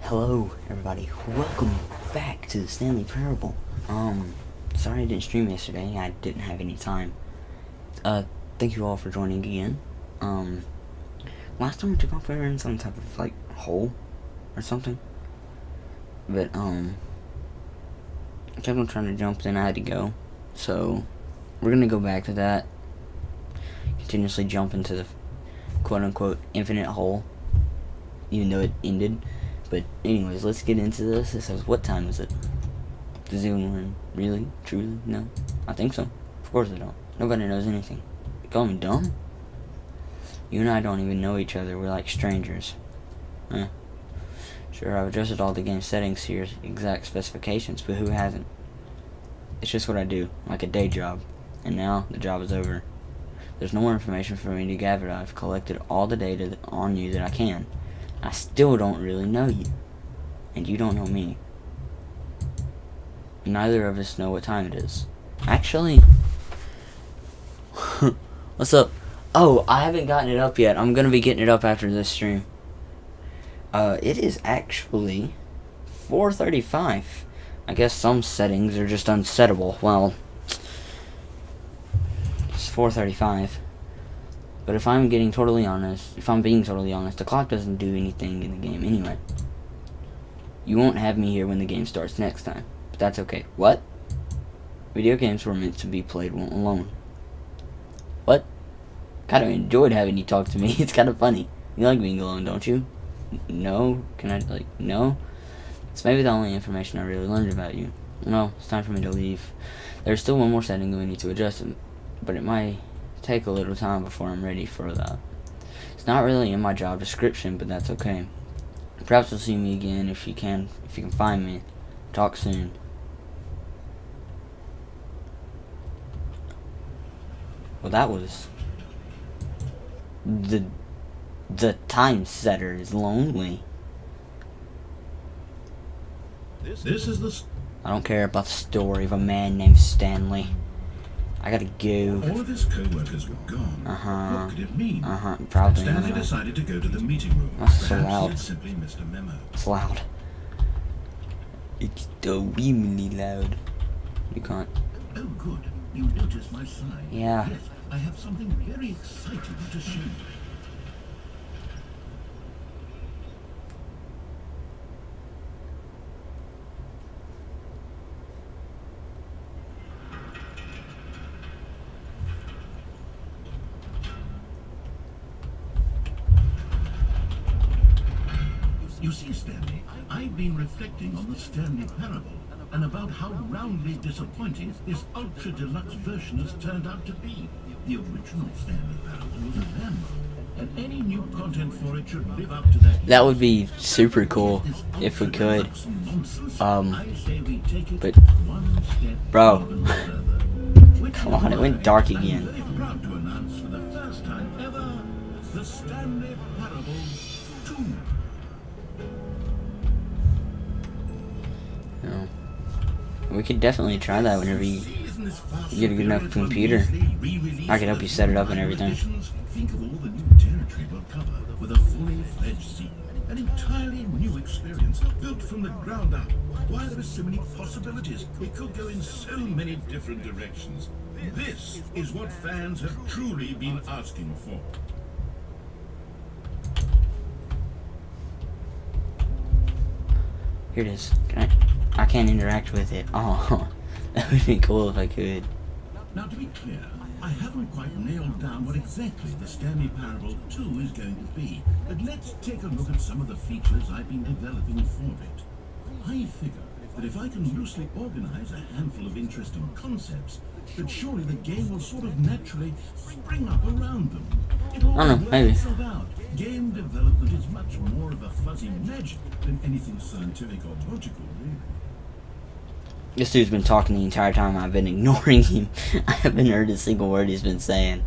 Hello, everybody. Welcome back to the Stanley Parable. Sorry I didn't stream yesterday. I didn't have any time. Thank you all for joining again. Last time we took off, we were in some type of, like, hole or something. But, I kept on trying to jump, then I had to go. So, we're gonna go back to that. Continuously jump into the quote-unquote infinite hole. Even though it ended. But anyways, let's get into this. It says, what time is it? Does anyone really, truly know? I think so. Of course they don't. Nobody knows anything. You call me dumb? You and I don't even know each other. We're like strangers. Huh. Sure, I've adjusted all the game settings to your exact specifications, but who hasn't? It's just what I do, like a day job. And now, the job is over. There's no more information for me to gather. I've collected all the data on you that I can. I still don't really know you. And you don't know me. Neither of us know what time it is. Actually, what's up? Oh, I haven't gotten it up yet. I'm gonna be getting it up after this stream. It is actually 4:35. I guess some settings are just unsettable. Well, it's 4:35. But if I'm being totally honest, the clock doesn't do anything in the game anyway. You won't have me here when the game starts next time. But that's okay. What? Video games were meant to be played alone. What? Kind of enjoyed having you talk to me. It's kind of funny. You like being alone, don't you? No? Can I, no? It's maybe the only information I really learned about you. No, it's time for me to leave. There's still one more setting that we need to adjust, but it might take a little time before I'm ready for that. It's not really in my job description, but that's okay. Perhaps you'll see me again if you can find me. Talk soon. Well, that was the time setter is lonely. This is the. I don't care about the story of a man named Stanley. I gotta go. All of his co-workers were gone. What could it mean? Probably. Stanley decided to go to the meeting room. That's so Perhaps loud. he had simply missed a memo. It's loud. It's extremely loud. You can't. Oh, good. You noticed my sign. Yeah. Yes, I have something very exciting to show you. You see, Stanley, I've been reflecting on the Stanley Parable and about how roundly disappointing this ultra-deluxe version has turned out to be. The original Stanley Parable was a landmark, and any new content for it should live up to that. That would be super cool if we could. But bro, come on, it went dark again. Proud to announce for the first time ever the Stanley Parable 2. We could definitely try that whenever you get a good enough computer. I could help you set it up and everything. Think of all the new territory we'll cover with a fully fledged sequel. An entirely new experience, built from the ground up. Why, there are so many possibilities. It could go in so many different directions. This is what fans have truly been asking for. Here it is. I can't interact with it. Oh, that would be cool if I could. Now, to be clear, I haven't quite nailed down what exactly the Stanley Parable 2 is going to be, but let's take a look at some of the features I've been developing for it. I figure that if I can loosely organize a handful of interesting concepts, that surely the game will sort of naturally spring up around them. It'll I don't know, maybe. itself out. Game development is much more of a fuzzy magic than anything scientific or logical, really. This dude's been talking the entire time. I've been ignoring him. I haven't heard a single word he's been saying.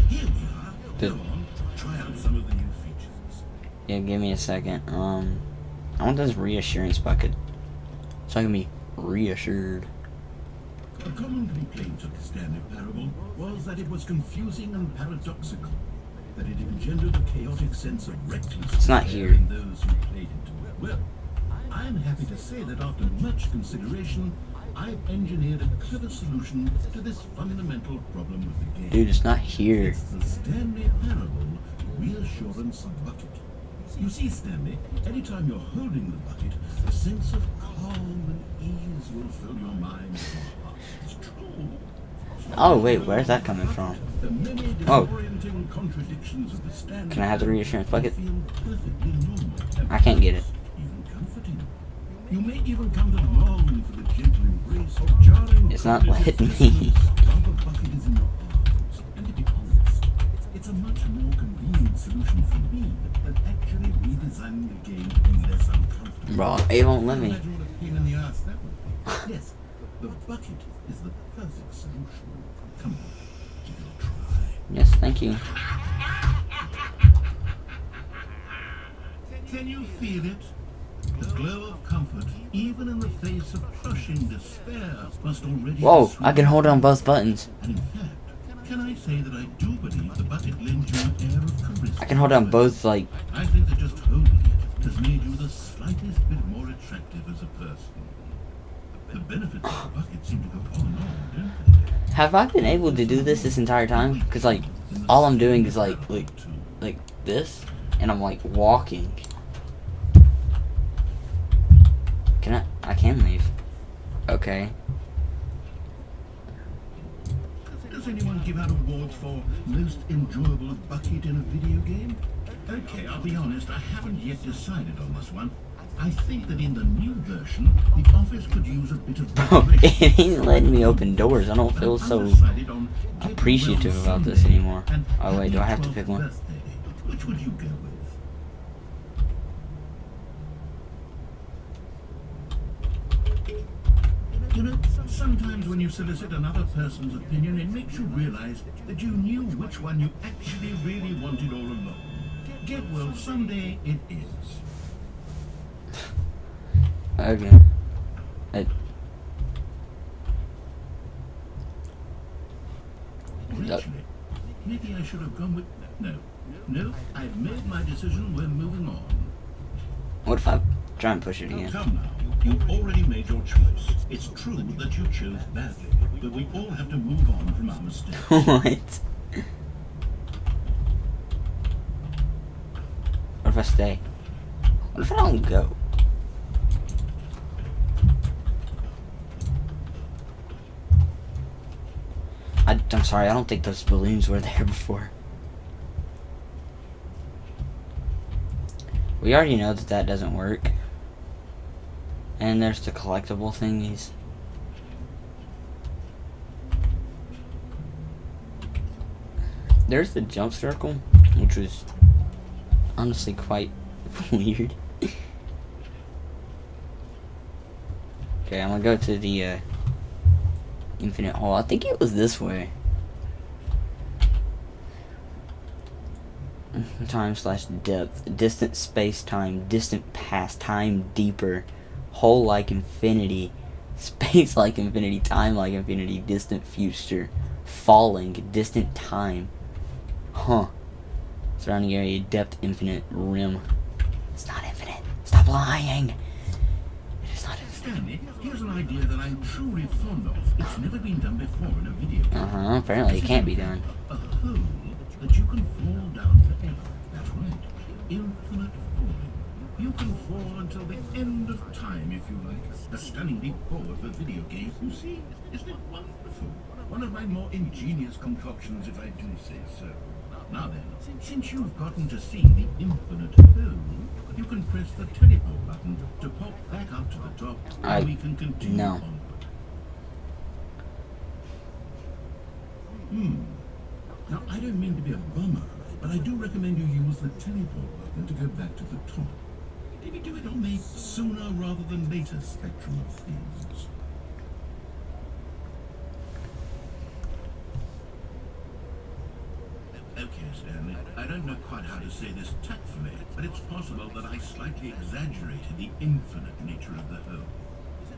Here we are. Go on, try out some of the new features. Yeah, give me a second. I want this reassurance bucket, so I can be reassured. A common complaint of the Stanley Parable was that it was confusing and paradoxical. that it engendered a chaotic sense of recklessness It's not here. in those who played into it. Well, I'm happy to say that after much consideration, I've engineered a clever solution to this fundamental problem of the game. Dude, it's not here. It's the Stanley Parable Reassurance Bucket. You see, Stanley, anytime you're holding the bucket, a sense of calm and ease will fill your mind and your heart. It's true. Oh, wait, where's that coming from? The many Oh. disorienting contradictions of the Stanley Can I have the reassurance bucket? feel perfectly normal. I can't get it. Even comforting. You may even come to long for the gentle embrace of jarring It's not letting me. while the bucket is in your arms. And to be honest, it's a much more convenient solution for me than actually redesigning the game to be less uncomfortable. Bro, it won't let me. Imagine what a pain in the ass that would be. Yes, the bucket is the perfect solution. Come on, give it a try. Yes, thank you. Can you feel it? The glow of comfort, even in the face of crushing despair, must already Whoa, be I can hold on both buttons. And in fact, can I say that I do believe the bucket lends you an air of charisma? I can hold on both, like, I think that just holding it has made you the slightest bit more attractive as a person. The benefits of the bucket seem to go on and on, don't they? have I been able to do this entire time? Because, like, all I'm doing is, like this, and I'm, like, walking. I can leave. Okay. Does anyone give out awards for most enjoyable bucket in a video game? Okay, I'll be honest, I haven't yet decided on this one. I think that in the new version, the office could use a bit of It ain't letting me open doors. I don't feel so appreciative about this anymore. Oh wait, do I have to pick one? Which would you go with? You know, sometimes when you solicit another person's opinion, it makes you realize that you knew which one you actually really wanted all along. Get well, someday it is. Okay. Actually, maybe I should have gone with... No, I've made my decision, we're moving on. What if I try and push it again? Come now, you've already made your choice. It's true that you chose badly, but we all have to move on from our mistakes. What? What if I stay? What if I don't go? I'm sorry, I don't think those balloons were there before. We already know that that doesn't work. And there's the collectible thingies. There's the jump circle, which was honestly quite weird. Okay, I'm gonna go to the infinite hole. I think it was this way. Time/depth, distant space-time, distant past, time deeper, hole like infinity, space like infinity, time like infinity, distant future, falling, distant time. Huh. Surrounding area, depth infinite, rim. It's not infinite. Stop lying. It is not infinite. Stanley, here's an idea that I'm truly fond of. It's never been done before in a video game. Apparently it can't be done. A hole that you can fall down forever. That's right. Infinite falling. You can fall until the end of time if you like. A stunning leap forward for video games, you see. Isn't it wonderful? One of my more ingenious concoctions, if I do say so. Now then, since you've gotten to see the infinite hole, you can press the teleport button to pop back up to the top, and we can continue onward. Now, I don't mean to be a bummer, but I do recommend you use the teleport button to go back to the top. Maybe do it on the sooner rather than later spectrum of things. Okay, Stanley, I don't know quite how to say this tactfully, but it's possible that I slightly exaggerated the infinite nature of the hole.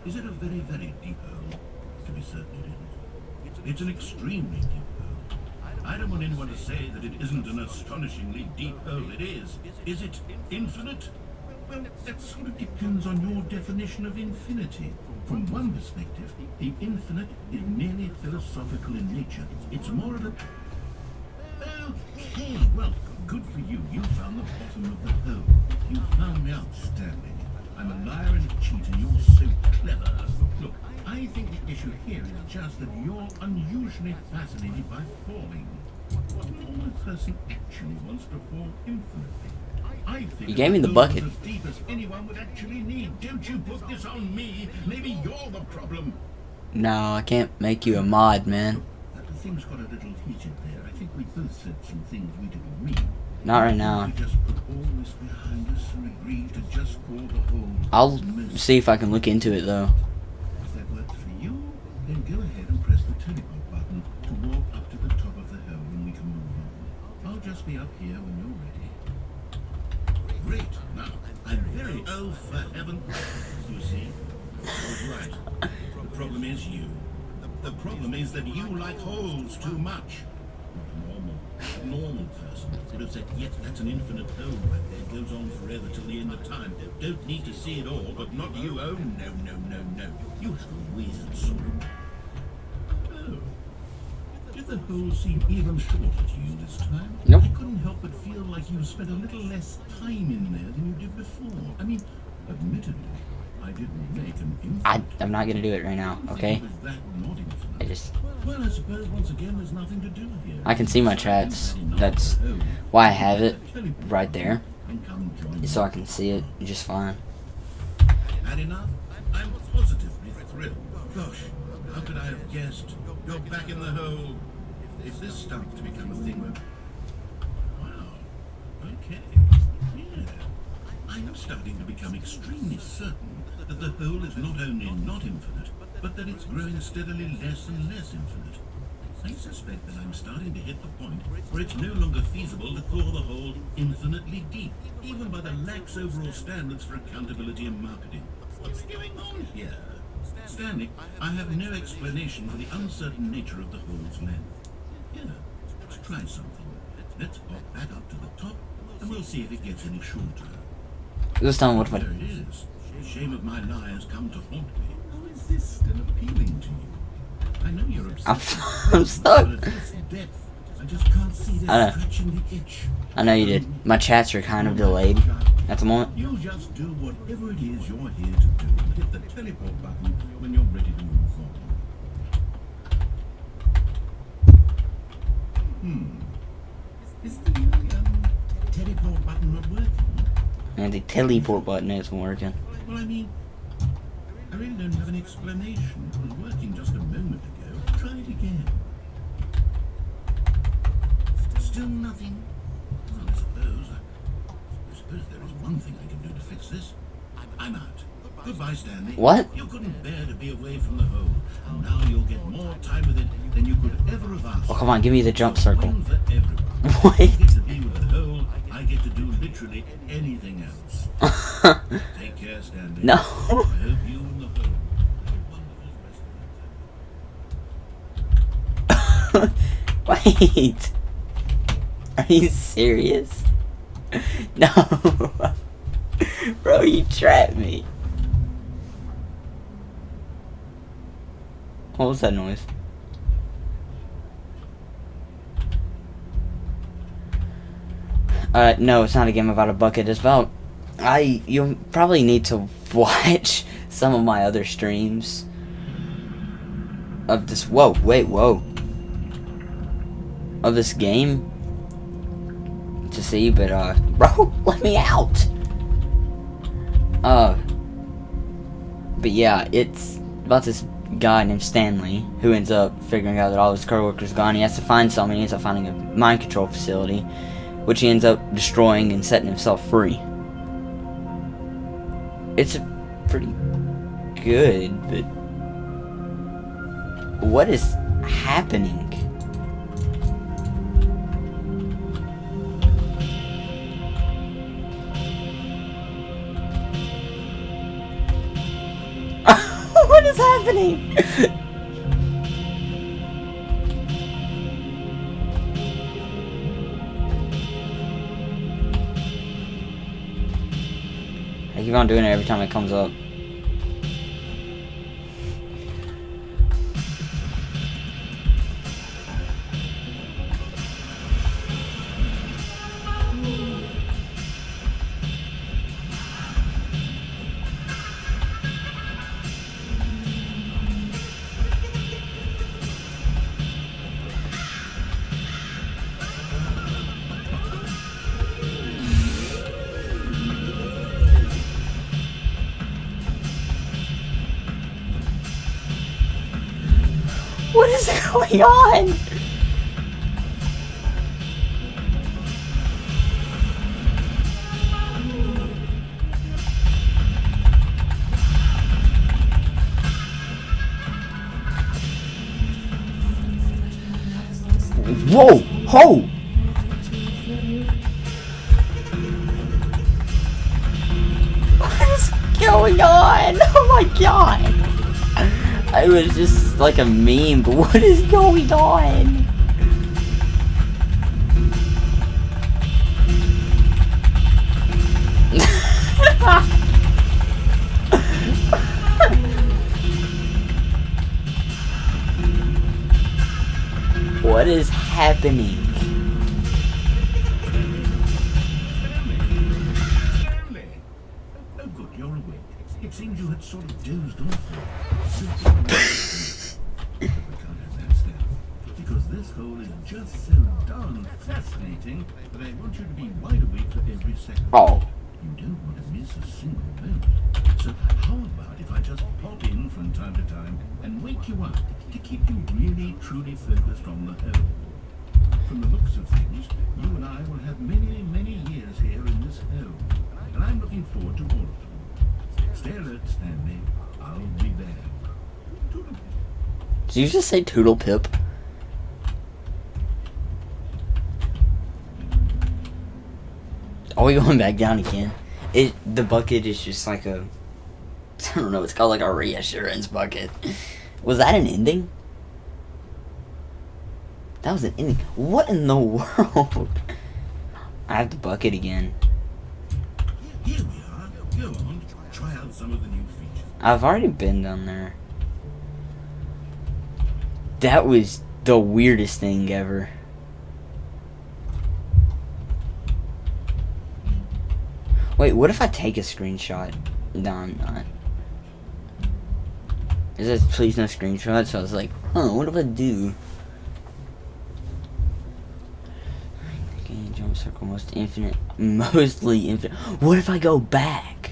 Is it a very, very deep hole? To be certain it is. It's an extremely deep hole. I don't want anyone to say that it isn't an astonishingly deep hole. It is. Is it infinite? Well, that sort of depends on your definition of infinity. From one perspective, the infinite is merely philosophical in nature. It's more of a... Okay, well, good for you. You found the bottom of the hole. You found me out, Stanley. I'm a liar and a cheat, and you're so clever. Look, I think the issue here is just that you're unusually fascinated by falling. What a normal person actually wants to fall infinitely. I think You gave me the bucket. as deep as anyone would actually need. Don't you put this on me. Maybe you're the problem. No, I can't make you a mod, man. Things got a little heated there. I think we both said some things we didn't mean. Not right now. We just put all this behind us and agreed to just call the whole... I'll see if I can look into it, though. If that works for you, then go ahead and press the teleport button to walk up to the top of the hill and we can move on. I'll just be up here when you're ready. Great. Now, I'm very... Oh, for heaven. You see? I was right. The problem is you. The problem is that you like holes too much. A normal person would have said, yes, that's an infinite hole right there. It goes on forever till the end of time. Don't need to see it all, but not you. Oh, no. You have a weird soul. Oh. Did the hole seem even shorter to you this time? Nope. I couldn't help but feel like you spent a little less time in there than you did before. I mean, admittedly, I didn't make an infinite. I'm not gonna do it right now, okay? Was that not infinite? I just... Well, I suppose once again there's nothing to do here. I can see my chats. That's why I have it right there. So I can see it just fine. Had enough? I'm positively thrilled. Gosh, how could I have guessed? You're back in the hole. If this starts to become a thing, wow. Okay. Yeah. I'm starting to become extremely certain that the hole is not only not infinite, but that it's growing steadily less and less infinite. I suspect that I'm starting to hit the point where it's no longer feasible to call the hole infinitely deep, even by the lax overall standards for accountability and marketing. What's going on here? Stanley, I have no explanation for the uncertain nature of the hole's length. Here, let's try something. Let's pop back up to the top, and we'll see if it gets any shorter. This time what if There it is. The shame of my lie has come to haunt me. How is this still appealing to you? I know you're obsessed. I'm stuck. But at this depth, I just can't see this I know. scratching the itch. I know you did. My chats are kind of delayed at the moment. You just do whatever it is you're here to do and hit the teleport button when you're ready to move on. Is the teleport button not working? And the teleport button isn't working. Well, I mean, I really don't have an explanation. It was working just a moment ago. Try it again. Still nothing. Well, I suppose there is one thing I can do to fix this. I'm out. Goodbye, Stanley. What? You couldn't bear to be away from the hole, and now you'll get more time with it than you could ever have asked. Oh, come on, give me the jump circle. Win for everyone. What? You get to be with the hole. I get to do literally anything else. Take care, Stanley. No. I hope you and the hole have a wonderful rest of the day. Wait. Are you serious? No. Bro, you trapped me. What was that noise? No, it's not a game about a bucket. It's about... You probably need to watch some of my other streams of this... Whoa, of this game to see, but, bro, let me out! But yeah, it's about this guy named Stanley who ends up figuring out that all his coworkers are gone. He has to find something. He ends up finding a mind control facility, which he ends up destroying and setting himself free. It's pretty good, but what is happening? What is happening? keep on doing it every time it comes up. What is going on? Whoa! Ho! What is going on? Oh my god! It was just like a meme, but what is going on? What is happening? Stanley! Oh good, you're awake. It seems you had sort of dozed off. We can't have that, Stanley, because this hole is just so darn fascinating that I want you to be wide awake for every second. Oh. You don't want to miss a single moment. So how about if I just pop in from time to time and wake you up to keep you really truly focused on the hole? From the looks of things, you and I will have many, many years here in this hole, and I'm looking forward to all of them. Stay alert, Stanley. I'll be there. Toodle. Did you just say Toodle Pip? Are we going back down again? The bucket is just like a, I don't know, it's called like a reassurance bucket. Was that an ending? That was an ending. What in the world? I have the bucket again. Here we are. Go on. Try out some of the new features. I've already been down there. That was the weirdest thing ever. Wait, what if I take a screenshot? No, I'm not. It says please no screenshot, so I was like, huh, what if I do? Jump circle mostly infinite. What if I go back?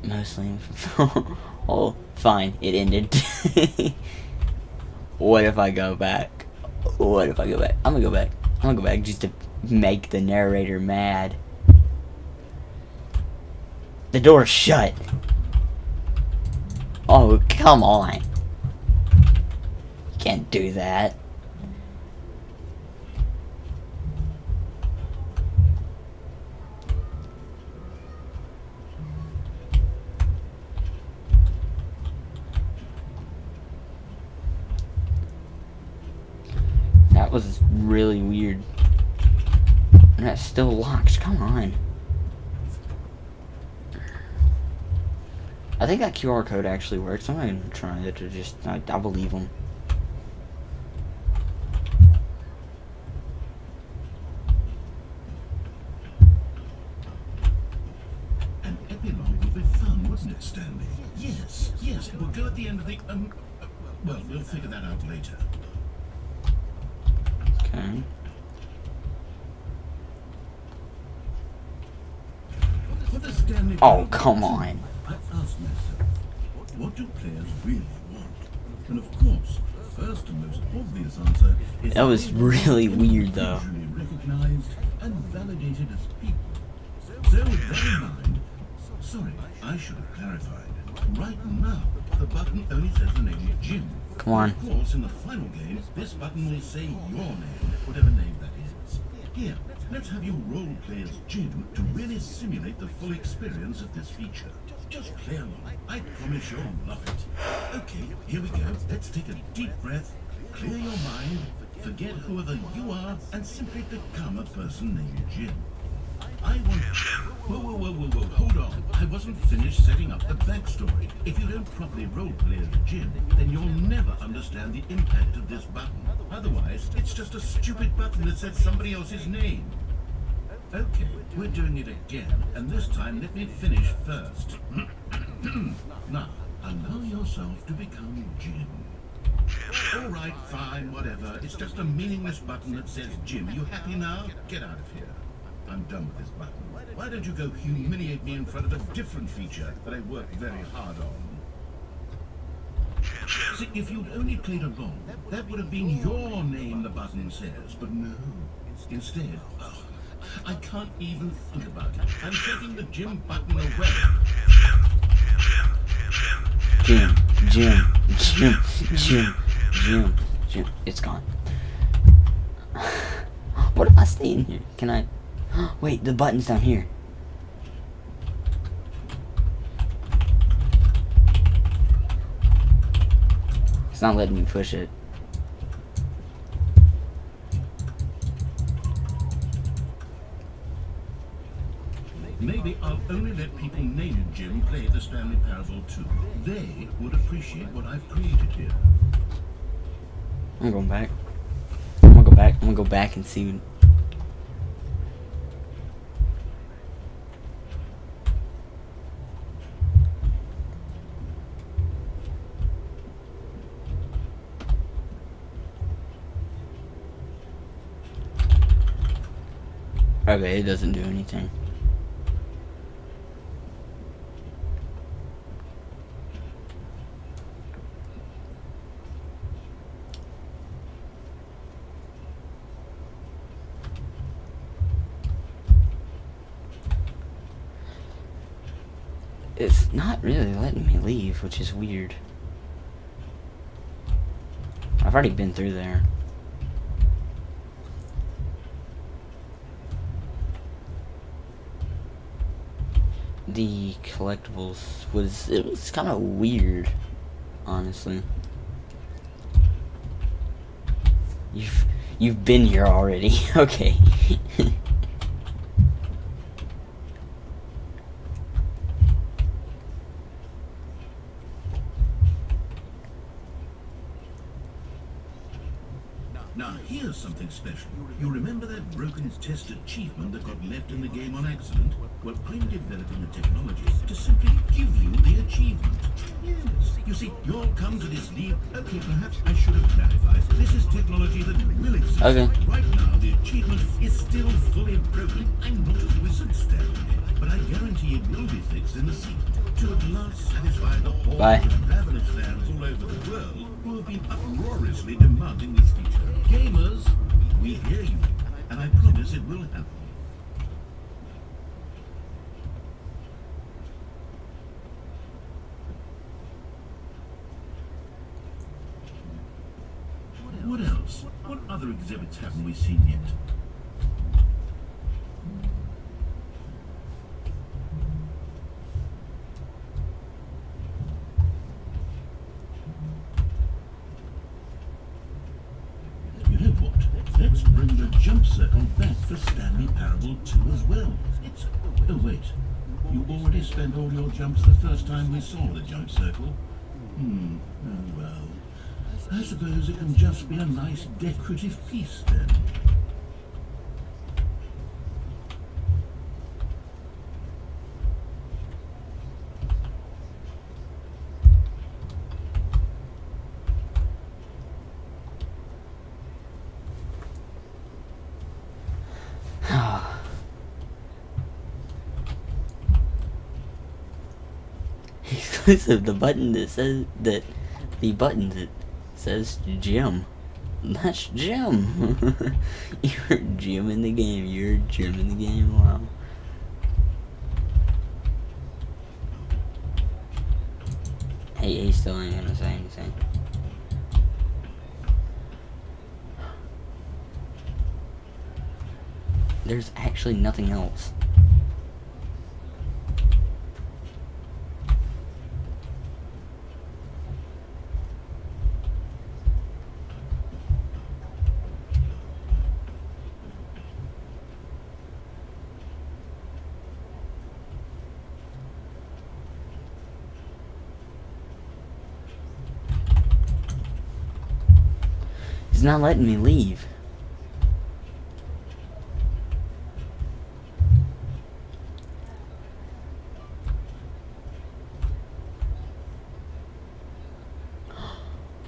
Mostly infinite. Oh, fine, it ended. What if I go back? What if I go back? I'm gonna go back. I'm gonna go back just to make the narrator mad. The door's shut. Oh, come on. You can't do that. That was really weird. And that's still locked. Come on. I think that QR code actually works. I'm not gonna try it to just. I believe them. An epilogue would be fun, wouldn't it, Stanley? Yes, yes. We'll go at the end of the. Well, we'll figure that out later. Okay. For the Stanley Oh, come on. I asked myself, what do players really want? And of course, the first and most obvious answer is That was really weird, though. visually recognized and validated as people. So with that in mind, sorry, I should have clarified. Right now, the button only says the name Jim. Come on. Of course, in the final game, this button will say your name, whatever name that is. Here, let's have you role play as Jim to really simulate the full experience of this feature. Just play along. I promise you'll love it. Okay, here we go. Let's take a deep breath, clear your mind, forget whoever you are, and simply become a person named Jim. I want Jim. Whoa, whoa, whoa, whoa, whoa, hold on. I wasn't finished setting up the backstory. If you don't properly roleplay as Jim, then you'll never understand the impact of this button. Otherwise, it's just a stupid button that says somebody else's name. Okay, we're doing it again, and this time let me finish first. Now, allow yourself to become Jim. All right, fine, whatever. It's just a meaningless button that says Jim. You happy now? Get out of here. I'm done with this button. Why don't you go humiliate me in front of a different feature that I worked very hard on? See, if you'd only played along, that would have been your name the button says, but no. Instead, I can't even think about it. I'm taking the Jim button away. Jim. It's gone. What if I stay in here? Can I? Wait, the button's down here. It's not letting me push it. Maybe I'll only let people named Jim play the Stanley Parable-I. They would appreciate what I've created here. I'm going back. I'm gonna go back and see. Okay, it doesn't do anything. It's not really letting me leave, which is weird. I've already been through there. The collectibles was kind of weird, honestly. You've been here already. Okay. Now, here's something special. You remember that broken test achievement that got left in the game on accident? Well, I'm developing a technology to simply give you the achievement. Yes. You see, you'll come to this leap. Okay, perhaps I should have clarified. This is technology that will exist. Okay. Right now, the achievement is still fully broken. I'm not a wizard, Stanley, but I guarantee it will be fixed in the sequel to at last satisfy the whole of ravenous fans all over the world who have been uproariously demanding this feature. Gamers, we hear you, and I promise it will happen. What else? What other exhibits haven't we seen yet? You know what? Let's bring the jump circle back for Stanley Parable-II as well. Oh wait, you already spent all your jumps the first time we saw the jump circle? Oh well. I suppose it can just be a nice decorative piece then. Exclusive, the button that says Jim. That's Jim. You're Jim in the game. You're Jim in the game. Wow. He still ain't gonna say anything. There's actually nothing else. not letting me leave.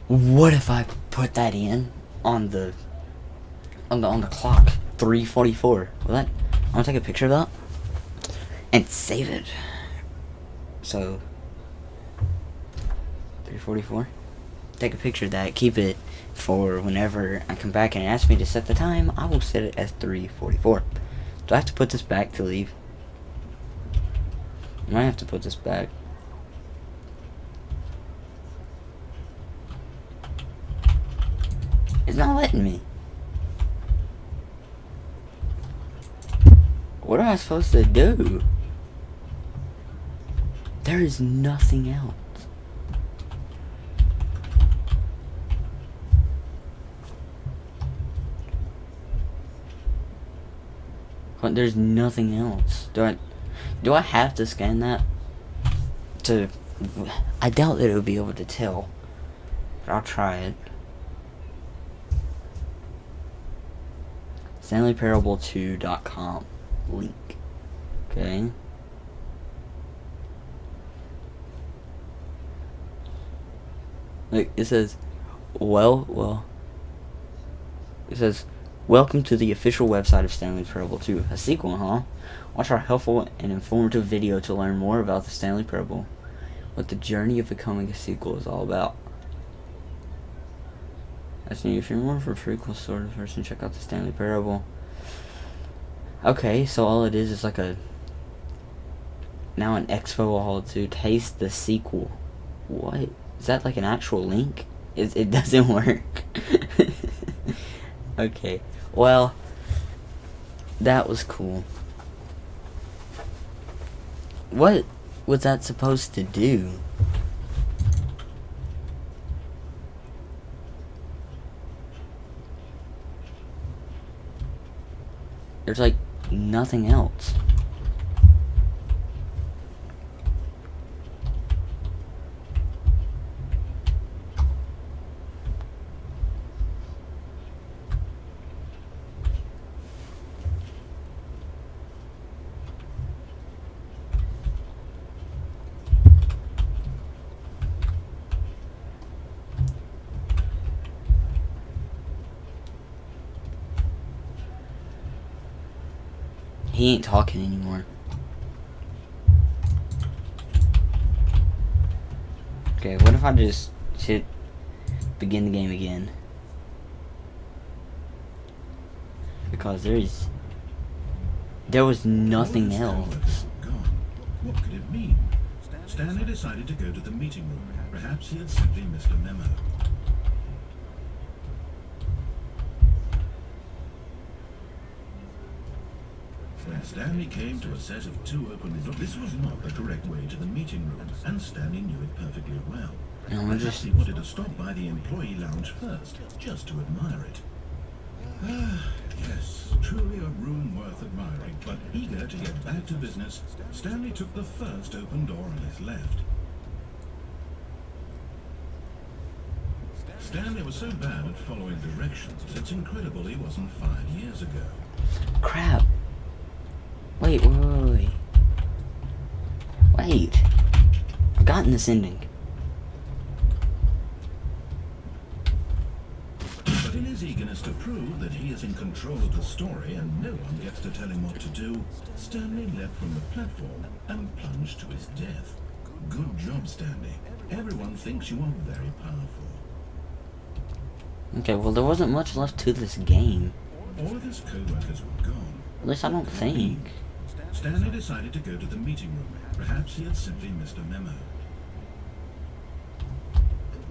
What if I put that in on the clock? 3:44. Will that? I'm gonna take a picture of that and save it. So 3:44. Take a picture of that. Keep it for whenever I come back and ask me to set the time. I will set it as 3:44. Do I have to put this back to leave? I might have to put this back. It's not letting me. What am I supposed to do? There is nothing else. But there's nothing else. Do I have to scan that to? I doubt that it would be able to tell. But I'll try it. StanleyParable2.com link. Okay. Look, it says, it says, welcome to the official website of Stanley Parable 2. A sequel, huh? Watch our helpful and informative video to learn more about the Stanley Parable, what the journey of becoming a sequel is all about. That's new. If you're more for a prequel sort of person, check out the Stanley Parable. Okay, so all it is like now an expo hall to taste the sequel. What? Is that like an actual link? It doesn't work. Okay, well, that was cool. What was that supposed to do? There's like nothing else. He ain't talking anymore. Okay, what if I just hit begin the game again? Because there was nothing else. What could it mean? Stanley decided to go to the meeting room. Perhaps he had simply missed a memo. When Stanley came to a set of two open doors, this was not the correct way to the meeting room, and Stanley knew it perfectly well. Perhaps he wanted to stop by the employee lounge first, just to admire it. Yes, truly a room worth admiring, but eager to get back to business, Stanley took the first open door on his left. Stanley was so bad at following directions, it's incredible he wasn't fired years ago. Crap. Wait. I've gotten this ending. But in his eagerness to prove that he is in control of the story and no one gets to tell him what to do, Stanley leapt from the platform and plunged to his death. Good job, Stanley. Everyone thinks you are very powerful. Okay, well there wasn't much left to this game. All of his co-workers were gone. At least I don't think. Stanley decided to go to the meeting room. Perhaps he had simply missed a memo.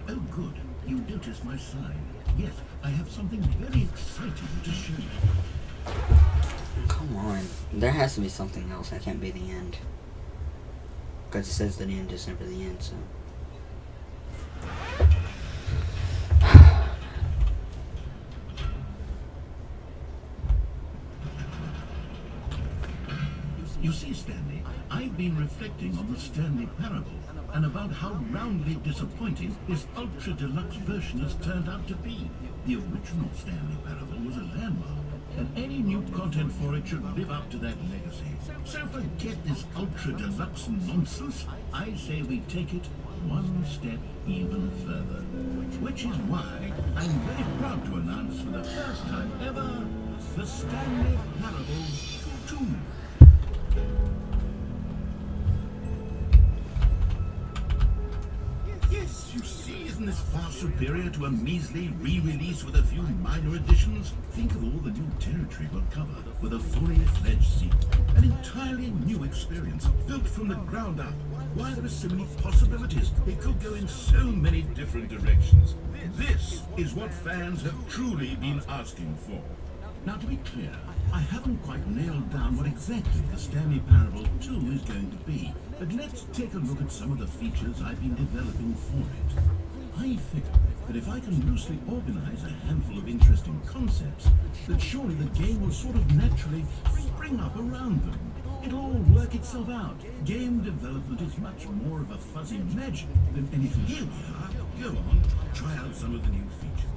Oh, good. You noticed my sign. Yes, I have something very exciting to show you. Come on. There has to be something else. That can't be the end. Because it says that the end is never the end, so. You see, Stanley, I've been reflecting on the Stanley Parable and about how roundly disappointing this ultra deluxe version has turned out to be. The original Stanley Parable was a landmark, and any new content for it should live up to that legacy. So forget this ultra deluxe nonsense. I say we take it one step even further. Which is why I'm very proud to announce for the first time ever the Stanley Parable 2. Yes, you see, isn't this far superior to a measly re-release with a few minor additions? Think of all the new territory we'll cover with a fully fledged sequel. An entirely new experience, built from the ground up. Why, there are so many possibilities. It could go in so many different directions. This is what fans have truly been asking for. Now, to be clear, I haven't quite nailed down what exactly the Stanley Parable 2 is going to be, but let's take a look at some of the features I've been developing for it. I figure that if I can loosely organize a handful of interesting concepts, that surely the game will sort of naturally spring up around them. It'll all work itself out. Game development is much more of a fuzzy magic than anything. Here we are. Go on, try out some of the new features.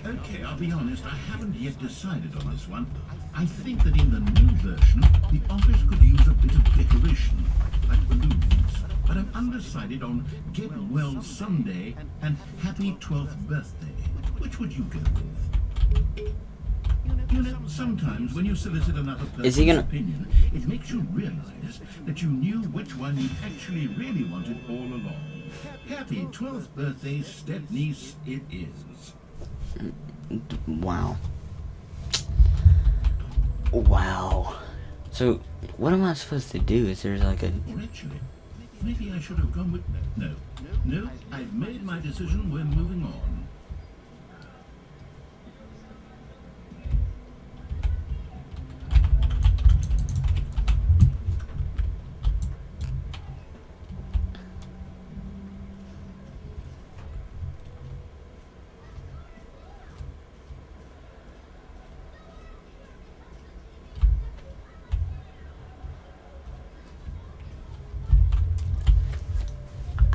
Okay, I'll be honest, I haven't yet decided on this one. I think that in the new version, the office could use a bit of decoration, like balloons. But I'm undecided on Get Well Someday and Happy 12th Birthday. Which would you go with? You know, sometimes when you solicit another person's opinion, it makes you realize that you knew which one you actually really wanted all along. Happy 12th Birthday, step-niece, it is. Wow. Wow. So, what am I supposed to do? Is there like a... Or actually, maybe I should have gone with... No, I've made my decision, we're moving on.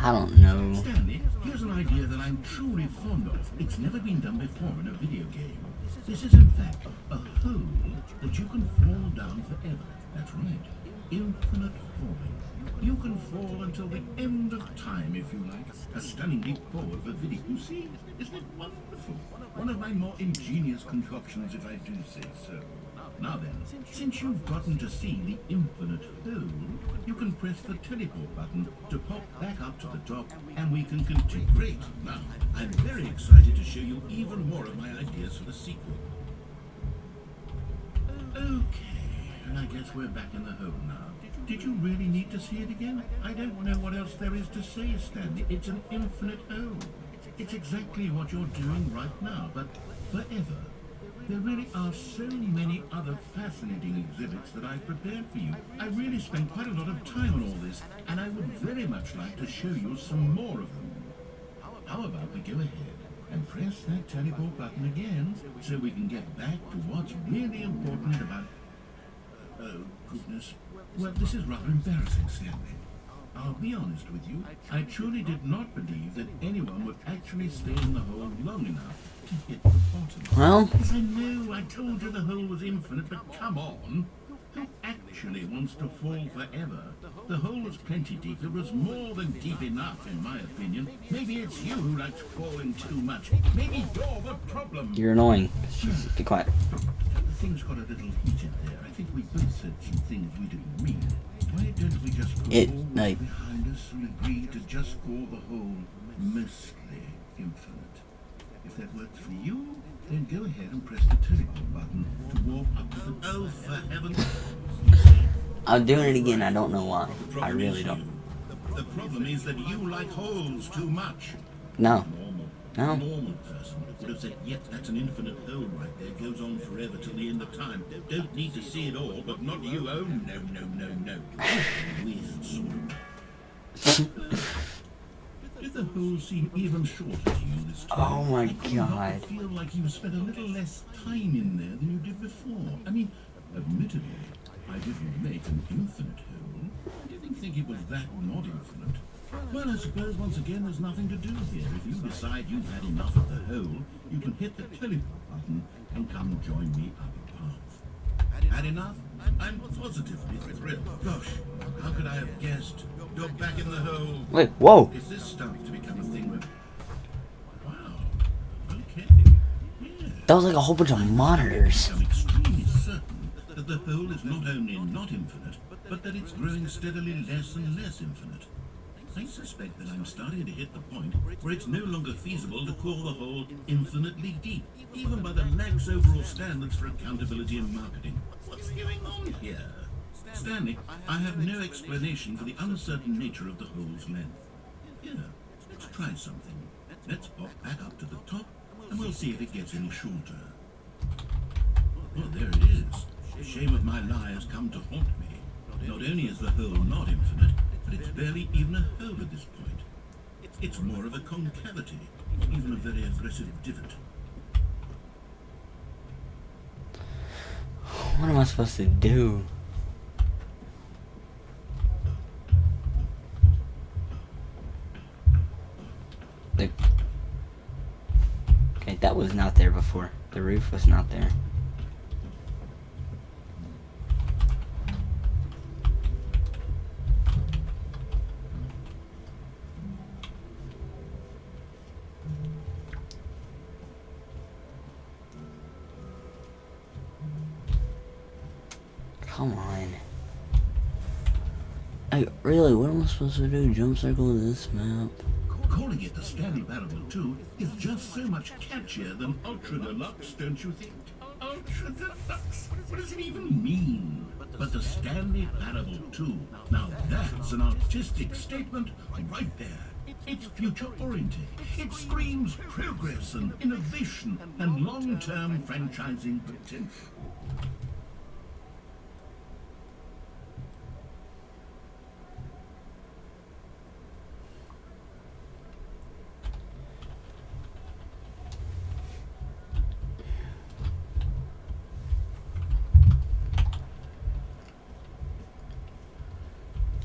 I don't know. Stanley, here's an idea that I'm truly fond of. It's never been done before in a video game. This is in fact a hole that you can fall down forever. That's right. Infinite falling. You can fall until the end of time, if you like. A stunning leap forward for video. You see? Isn't it wonderful? One of my more ingenious concoctions, if I do say so. Now then, since you've gotten to see the infinite hole, you can press the teleport button to pop back up to the top, and we can continue. Great! Now, I'm very excited to show you even more of my ideas for the sequel. Okay, and I guess we're back in the hole now. Did you really need to see it again? I don't know what else there is to say, Stanley. It's an infinite hole. It's exactly what you're doing right now, but forever. There really are so many other fascinating exhibits that I've prepared for you. I really spent quite a lot of time on all this, and I would very much like to show you some more of them. How about we go ahead and press that teleport button again, so we can get back to what's really important about... oh, goodness. Well, this is rather embarrassing, Stanley. I'll be honest with you, I truly did not believe that anyone would actually stay in the hole long enough to hit the bottom. Well... Yes, I know, I told you the hole was infinite, but come on. Who actually wants to fall forever? The hole is plenty deep. It was more than deep enough, in my opinion. Maybe it's you who likes falling too much. Maybe you're the problem. You're annoying. Be quiet. Things got a little heated there. I think we both said some things we didn't mean. Why don't we just put all like behind us and agree to just call the whole mostly infinite? If that works for you, then go ahead and press the teleport button to warp up to the... Oh, for heaven's sake. I'm doing it again. I don't know why. I really don't. The problem is that you like holes too much. No. No. A normal person would have said, yep, that's an infinite hole right there. Goes on forever till the end of time. Don't need to see it all, but not you. Oh, no. Weird sort of. Did the hole seem even shorter to you this time? Oh my I couldn't help god. but feel like you spent a little less time in there than you did before. I mean, admittedly, I didn't make an infinite hole. I didn't think it was that not infinite. Well, I suppose once again there's nothing to do here. If you decide you've had enough of the hole, you can hit the teleport button and come join me up above. Had enough? I'm positively thrilled. Gosh, how could I have guessed? You're back in the hole. Wait, whoa. If this starts to become a thing where... Wow. Okay. Yeah. That was like a whole bunch of monitors. I'm extremely certain that the hole is not only not infinite, but that it's growing steadily less and less infinite. I suspect that I'm starting to hit the point where it's no longer feasible to call the hole infinitely deep, even by the lax overall standards for accountability and marketing. What's going on here? Stanley, I have no explanation for the uncertain nature of the hole's length. Here, let's try something. Let's pop back up to the top, and we'll see if it gets any shorter. Oh, there it is. The shame of my lie has come to haunt me. Not only is the hole not infinite, but it's barely even a hole at this point. It's more of a concavity, even a very aggressive divot. What am I supposed to do? Okay, that was not there before. The roof was not there. Come on. Like, really, what am I supposed to do? Jump circle this map? Calling it the Stanley Parable-I is just so much catchier than Ultra Deluxe, don't you think? Ultra Deluxe? What does it even mean? But the Stanley Parable-II, now that's an artistic statement right there. It's future-oriented. It screams progress and innovation and long-term franchising potential.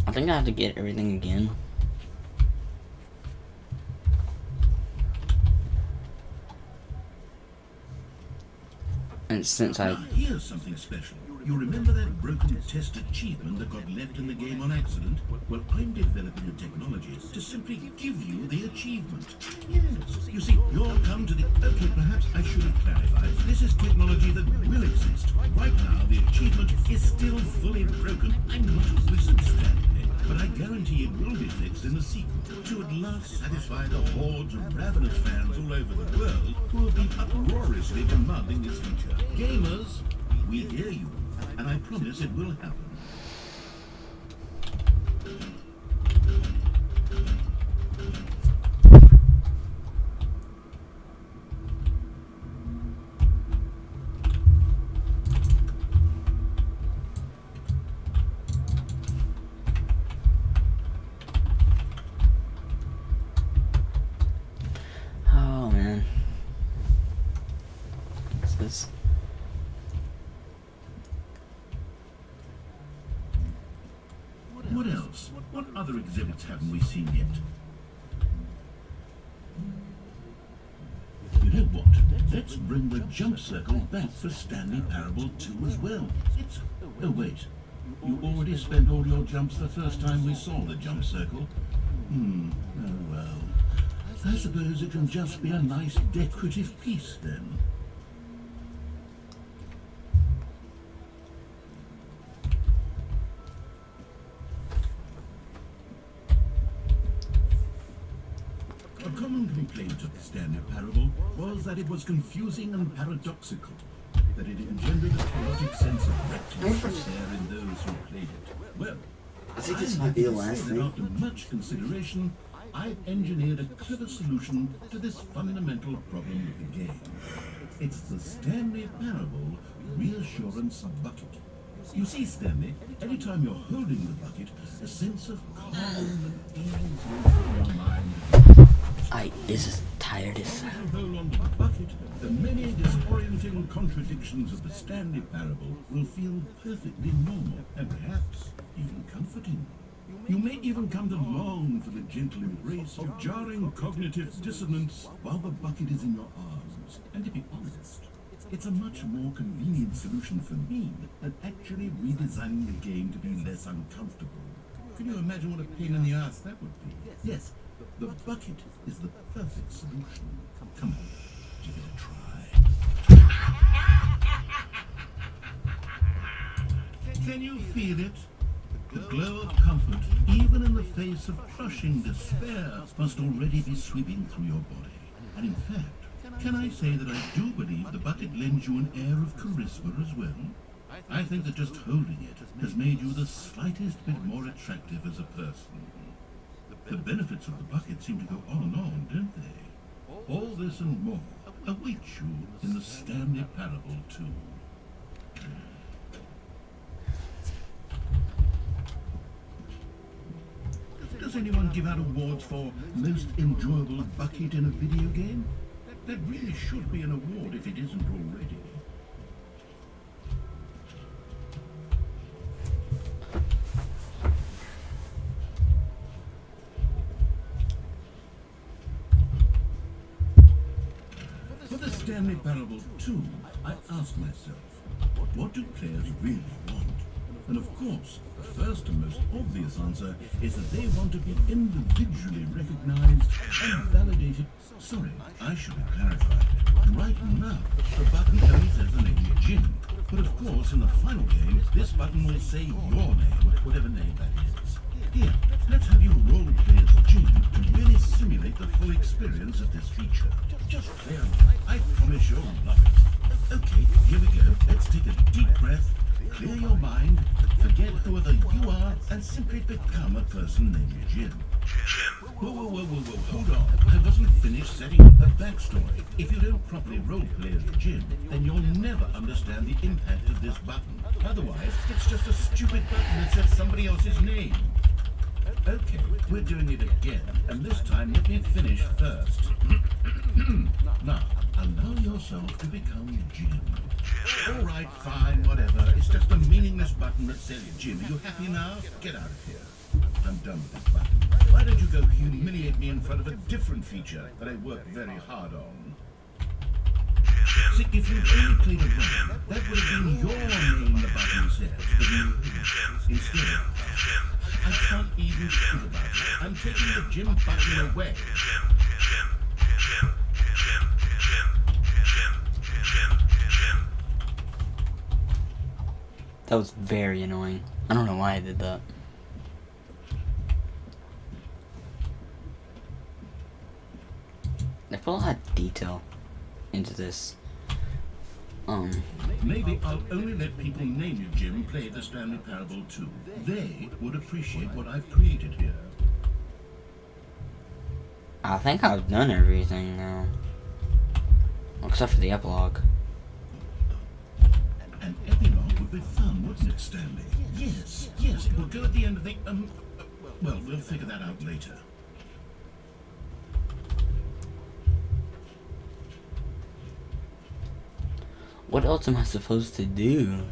I think I have to get everything again. And since Now, here's something special. You remember that broken test achievement that got left in the game on accident? Well, I'm developing the technologies to simply give you the achievement. Yes. You see, you'll come to the... Okay, perhaps I should have clarified. This is technology that will exist. Right now, the achievement is still fully broken. I'm not a wizard, Stanley, but I guarantee it will be fixed in the sequel to at last satisfy the hordes of ravenous fans all over the world who have been uproariously demanding this feature. Gamers, we hear you, and I promise it will happen. oh man, this is... What else? What other exhibits haven't we seen yet? You know what? Let's bring the jump circle back for Stanley Parable-II as well. Oh wait, you already spent all your jumps the first time we saw the jump circle? Oh well. I suppose it can just be a nice decorative piece then. A common complaint of the Stanley Parable was that it was confusing and paradoxical, that it engendered a chaotic sense of recklessness in those who played it. Well, I think this might be the last say that thing. after much consideration, I've engineered a clever solution to this fundamental problem of the game. It's the Stanley Parable Reassurance Bucket. You see, Stanley, anytime you're holding the bucket, a sense of calm and ease will fill your mind. I is tired as As you hold on to the bucket, the many disorienting contradictions of the Stanley Parable will feel perfectly normal and perhaps even comforting. You may even come to long for the gentle embrace of jarring cognitive dissonance while the bucket is in your arms. And to be honest, it's a much more convenient solution for me than actually redesigning the game to be less uncomfortable. Can you imagine what a pain in the ass that would be? Yes, the bucket is the perfect solution. Come on, give it a try. Can you feel it? The glow of comfort, even in the face of crushing despair, must already be sweeping through your body. And in fact, can I say that I do believe the bucket lends you an air of charisma as well? I think that just holding it has made you the slightest bit more attractive as a person. The benefits of the bucket seem to go on and on, don't they? All this and more await you in the Stanley Parable-I. Does anyone give out awards for most enjoyable bucket in a video game? That really should be an award if it isn't already. For the Stanley Parable-II, I asked myself, what do players really want? And of course, the first and most obvious answer is that they want to be individually recognized and validated. Sorry, I should have clarified. Right now, the button only says the name Jim. But of course, in the final game, this button will say your name, whatever name that is. Here, let's have you role play as Jim to really simulate the full experience of this feature. Just play on. I promise you'll love it. Okay, here we go. Let's take a deep breath. Clear your mind, forget whoever you are, and simply become a person named Jim. Whoa, hold on. I wasn't finished setting up the backstory. If you don't properly roleplay as Jim, then you'll never understand the impact of this button. Otherwise, it's just a stupid button that says somebody else's name. Okay, we're doing it again, and this time let me finish first. Now, allow yourself to become Jim. All right, fine, whatever. It's just a meaningless button that says Jim. Are you happy now? Get out of here. I'm done with this button. Why don't you go humiliate me in front of a different feature that I worked very hard on? See, if you'd only played around, that would have been your name the button says, but you didn't. Instead, I can't even think about it. I'm taking the Jim button away. That was very annoying. I don't know why I did that. They put a lot of detail into this. Maybe I'll only let people name you Jim play the Stanley Parable-II. They would appreciate what I've created here. I think I've done everything now. Except for the epilogue. An epilogue would be fun, wouldn't it, Stanley? Yes, it will go at the end of the, well, we'll figure that out later. What else am I supposed to do?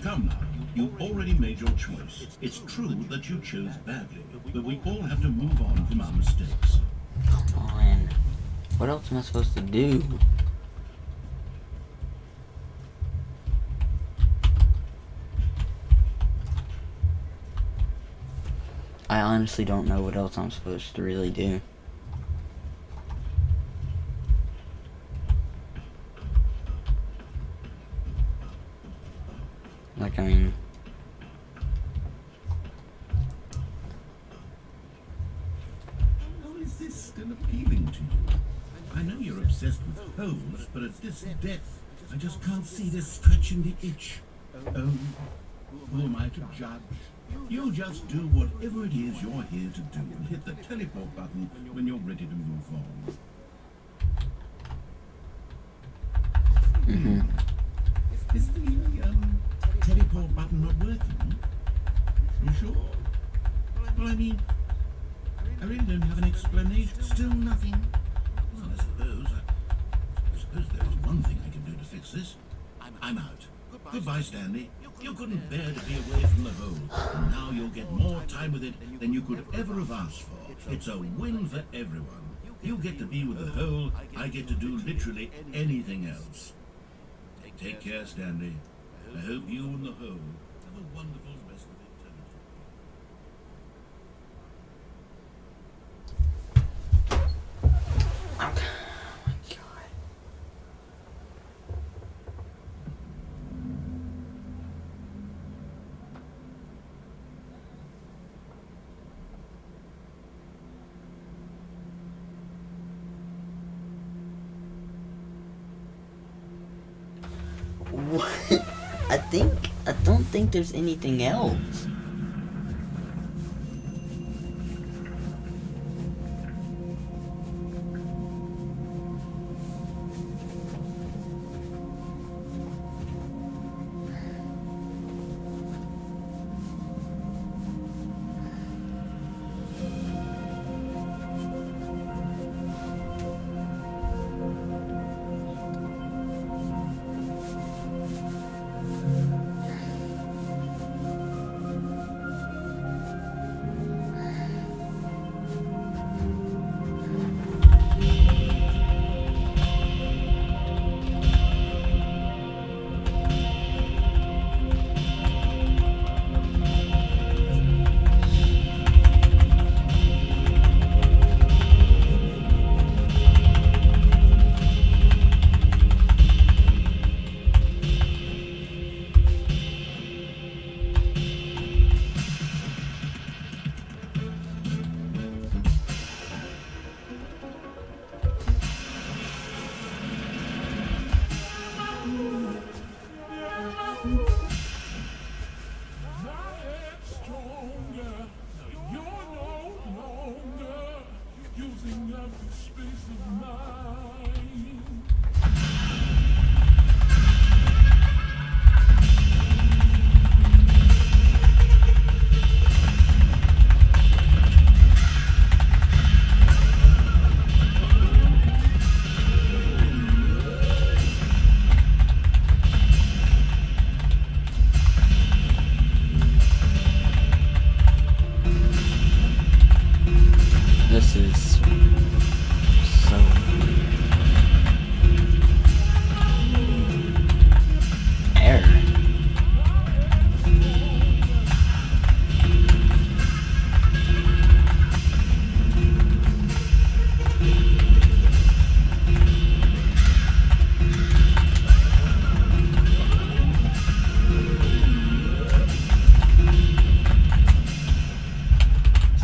Come now, you already made your choice. It's true that you chose badly, but we all have to move on from our mistakes. Come on. What else am I supposed to do? I honestly don't know what else I'm supposed to really do. Like, I mean... How is this still appealing to you? I know you're upset obsessed with holes, but at this depth, I just can't see this scratching the itch. Oh, who am I to judge? You just do whatever it is you're here to do and hit the teleport button when you're ready to move on. Is the teleport button not working? You sure? Well, I mean, I really don't have an explanation. Still nothing. Well, I suppose there is one thing I can do to fix this. I'm out. Goodbye, Stanley. You couldn't bear to be away from the hole, and now you'll get more time with it than you could ever have asked for. It's a win for everyone. You get to be with the hole, I get to do literally anything else. Take care, Stanley. I hope you and the hole have a wonderful rest of eternity. Oh my god. What? I don't think there's anything else. This is so error.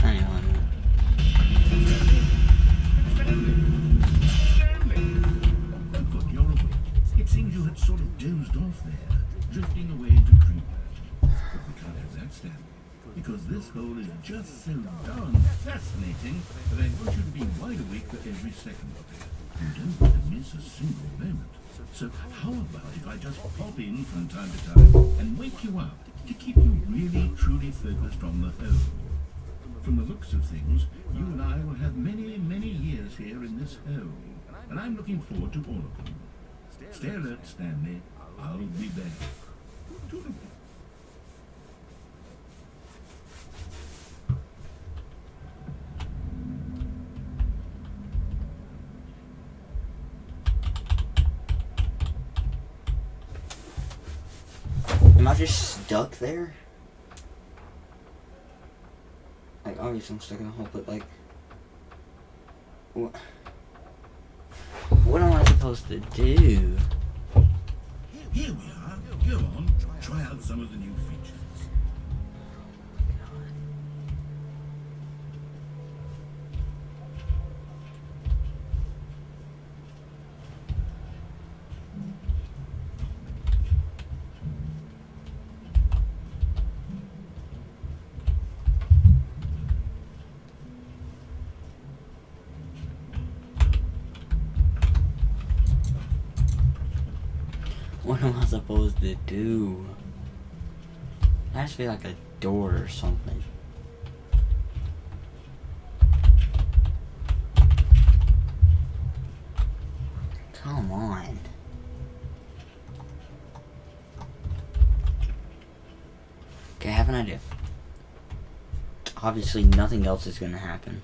Hang on. It seems you had sort of dozed off there, drifting away into dreamland. But we can't have that, Stanley, because this hole is just so darn fascinating that I want you to be wide awake for every second of it. You don't want to miss a single moment. So how about if I just pop in from time to time and wake you up to keep you really, truly focused on the hole? From the looks of things, you and I will have many, many years here in this hole, and I'm looking forward to all of them. Stay alert, Stanley. I'll be back. Toodaloo. Am I just stuck there? Like, obviously I'm stuck in a hole, but like, what am I supposed to do? Here we are. Go on. Try out some of the new features. What am I supposed to do? There has to be like a door or something. Come on. Okay, I have an idea. Obviously, nothing else is going to happen.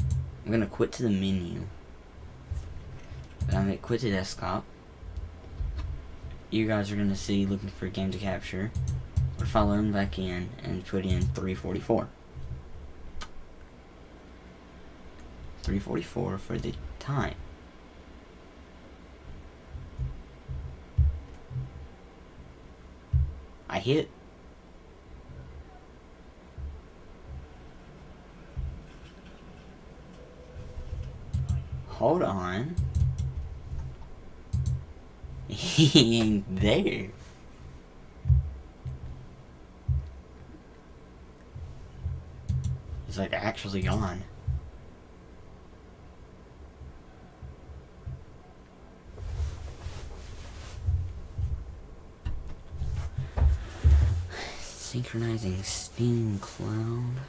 I'm going to quit to the menu. But I'm going to quit to desktop. You guys are going to see looking for a game to capture. What if I learn back in and put in 344? 344 for the time. I hit. Hold on. He ain't there. He's like actually gone. Synchronizing Steam Cloud.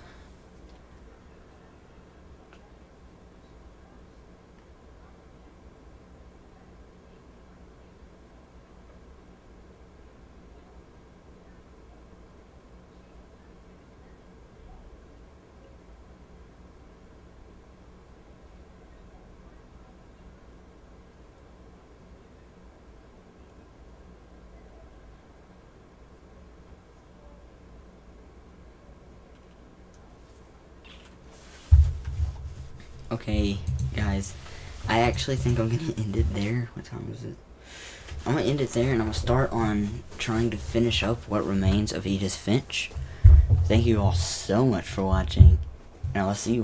Okay, guys, I actually think I'm gonna end it there. What time is it? I'm gonna end it there, and I'm gonna start on trying to finish up what remains of Edith Finch. Thank you all so much for watching, and I'll see you